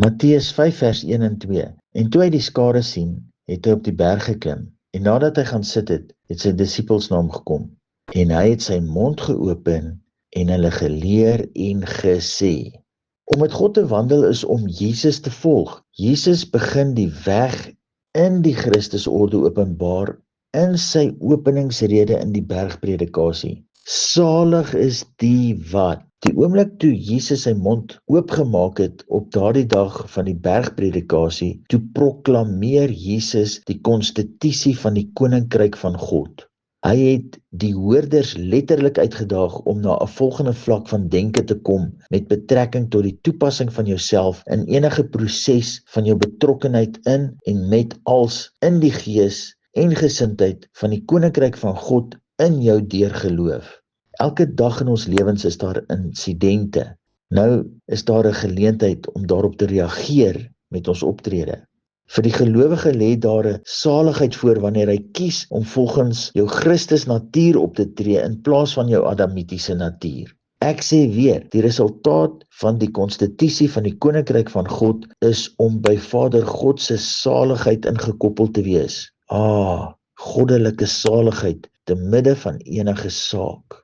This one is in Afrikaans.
Matteus 5 vers 1 en 2. En toe hy die skare sien, het hy op die berg geklim. En nadat hy gaan sit het, het sy disippels na hom gekom. En hy het sy mond geopen en hulle geleer en gesê. Om met God te wandel is om Jesus te volg. Jesus begin die weg in die Christusorde openbaar in sy openingsrede in die bergpredikasie. Salig is die wat. Die oomblik toe Jesus sy mond oopgemaak het op daardie dag van die bergpredikasie, toe proklameer Jesus die konstitusie van die koninkryk van God. Hy het die hoorders letterlik uitgedaag om na 'n volgende vlak van denke te kom met betrekking tot die toepassing van jouself in enige proses van jou betrokkenheid in en met als in die gees en gesindheid van die koninkryk van God in jou deur geloof. Elke dag in ons lewens is daar insidente. Nou is daar 'n geleentheid om daarop te reageer met ons optrede. Vir die gelowige lê daar 'n saligheid voor wanneer hy kies om volgens jou Christus natuur op te tree in plaas van jou adamitiese natuur. Ek sê weer, die resultaat van die konstitusie van die koninkryk van God is om by Vader God se saligheid ingekoppel te wees. Goddelike saligheid te midde van enige saak.